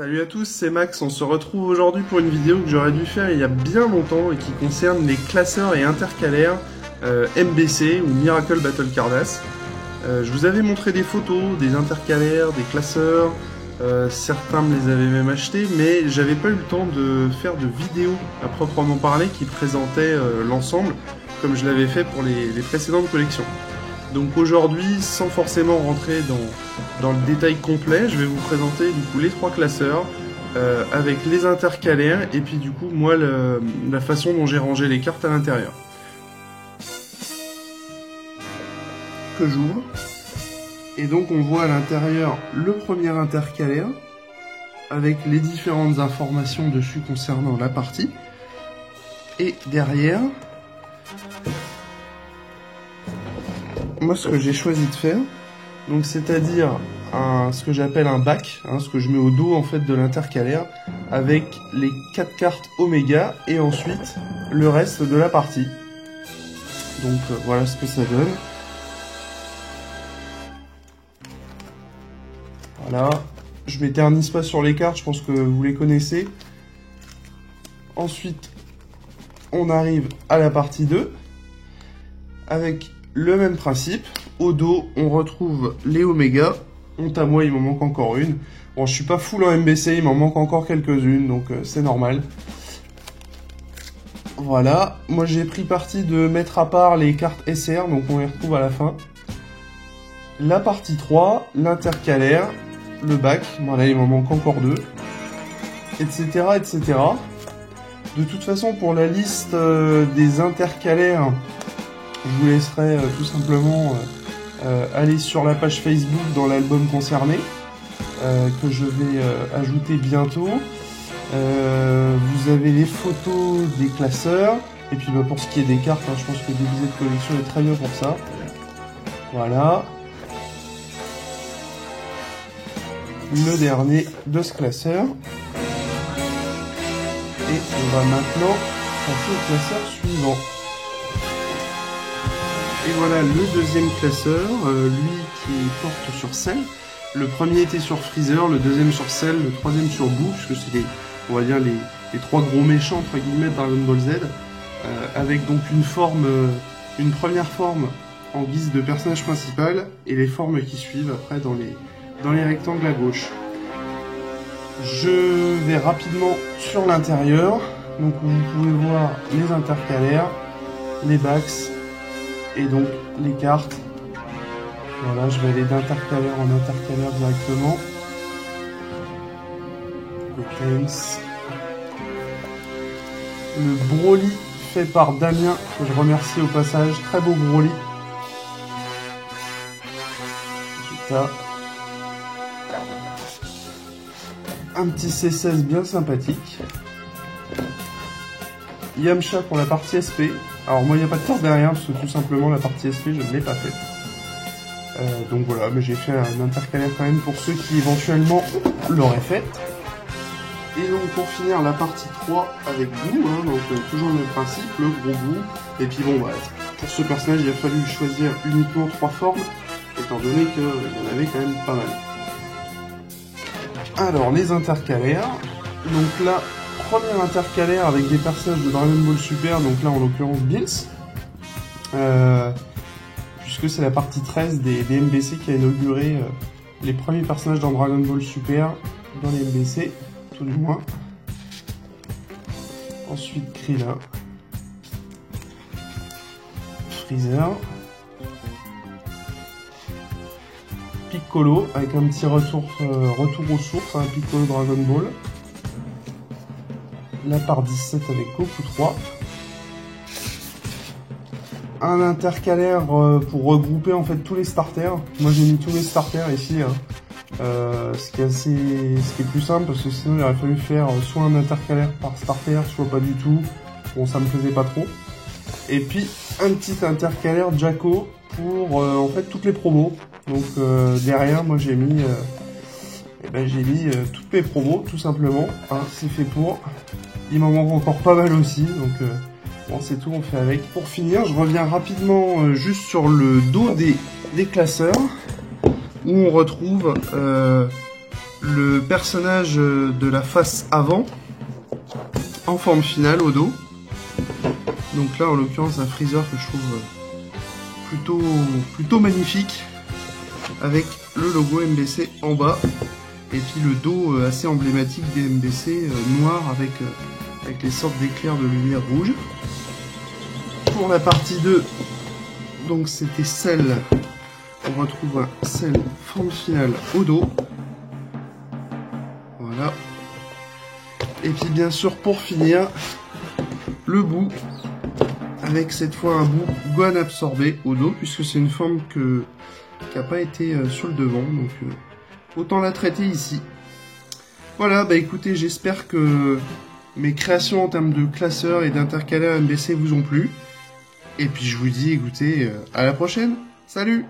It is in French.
Salut à tous, c'est Max, on se retrouve aujourd'hui pour une vidéo que j'aurais dû faire il y a bien longtemps et qui concerne les classeurs et intercalaires MBC ou Miracle Battle Cardass. Je vous avais montré des photos, des intercalaires, des classeurs, certains me les avaient même achetés, mais j'avais pas eu le temps de faire de vidéo à proprement parler qui présentait l'ensemble, comme je l'avais fait pour les précédentes collections. Donc aujourd'hui, sans forcément rentrer dans le détail complet, je vais vous présenter du coup les trois classeurs avec les intercalaires et puis du coup moi la façon dont j'ai rangé les cartes à l'intérieur. Que j'ouvre. Et donc on voit à l'intérieur le premier intercalaire avec les différentes informations dessus concernant la partie. Et derrière, moi ce que j'ai choisi de faire, donc c'est-à-dire ce que j'appelle un bac, ce que je mets au dos en fait de l'intercalaire avec les 4 cartes Oméga et ensuite le reste de la partie. Donc voilà ce que ça donne. Voilà, je m'éternise pas sur les cartes, je pense que vous les connaissez. Ensuite, on arrive à la partie 2 avec le même principe. Au dos, on retrouve les Oméga. Honte à moi, il m'en manque encore une. Bon, je suis pas full en MBC, il m'en manque encore quelques-unes, donc c'est normal. Voilà, moi j'ai pris parti de mettre à part les cartes SR, donc on les retrouve à la fin. La partie 3, l'intercalaire, le bac, voilà, il m'en manque encore 2, etc., etc. De toute façon, pour la liste des intercalaires, je vous laisserai tout simplement aller sur la page Facebook dans l'album concerné, que je vais ajouter bientôt. Vous avez les photos des classeurs, et puis pour ce qui est des cartes, je pense que DBZ Collection est très bien pour ça. Voilà. Le dernier de ce classeur. Et on va maintenant passer au classeur suivant. Et voilà le deuxième classeur, lui qui porte sur Cell. Le premier était sur Freezer, le deuxième sur Cell, le troisième sur Boo, puisque c'est on va dire les trois gros méchants entre guillemets de Dragon Ball Z, avec donc une première forme en guise de personnage principal et les formes qui suivent après dans les rectangles à gauche. Je vais rapidement sur l'intérieur, donc vous pouvez voir les intercalaires, les backs et donc les cartes. Voilà, je vais aller d'intercalaire en intercalaire directement. Le Tense. Le Broly fait par Damien, que je remercie au passage. Très beau Broly. Vita. Un petit C16 bien sympathique. Yamcha pour la partie SP. Alors moi il n'y a pas de carte derrière parce que tout simplement la partie SP je ne l'ai pas faite. Donc voilà, mais j'ai fait un intercalaire quand même pour ceux qui éventuellement l'auraient fait. Et donc pour finir la partie 3 avec Boo, donc toujours le même principe, le gros Boo. Et puis bon, pour ce personnage il a fallu choisir uniquement 3 formes, étant donné qu'il y en avait quand même pas mal. Alors les intercalaires, donc là, premier intercalaire avec des personnages de Dragon Ball Super, donc là en l'occurrence Bills. Puisque c'est la partie 13 des MBC qui a inauguré les premiers personnages dans Dragon Ball Super, dans les MBC, tout du moins. Ensuite Krillin, Freezer, Piccolo, avec un petit retour aux sources, Piccolo Dragon Ball. La part 17 avec Goku 3. Un intercalaire pour regrouper en fait tous les starters. Moi j'ai mis tous les starters ici, ce qui est plus simple parce que sinon il aurait fallu faire soit un intercalaire par starter, soit pas du tout. Bon, ça me plaisait pas trop. Et puis un petit intercalaire Jacko pour en fait toutes les promos. Donc derrière moi j'ai mis toutes mes promos tout simplement. C'est fait pour. Il m'en manque encore pas mal aussi, donc bon, c'est tout, on fait avec. Pour finir, je reviens rapidement juste sur le dos des classeurs, où on retrouve le personnage de la face avant en forme finale au dos. Donc là en l'occurrence un Freezer que je trouve plutôt magnifique, avec le logo MBC en bas et puis le dos assez emblématique des MBC noir avec les sortes d'éclairs de lumière rouge. Pour la partie 2, donc c'était Cell, on retrouve un Cell forme finale au dos. Voilà. Et puis bien sûr pour finir, le bout, avec cette fois un bout Gohan absorbé au dos, puisque c'est une forme qui n'a pas été sur le devant, donc autant la traiter ici. Voilà, bah écoutez, j'espère que mes créations en termes de classeurs et d'intercalaires MBC vous ont plu. Et puis je vous dis, écoutez, à la prochaine. Salut!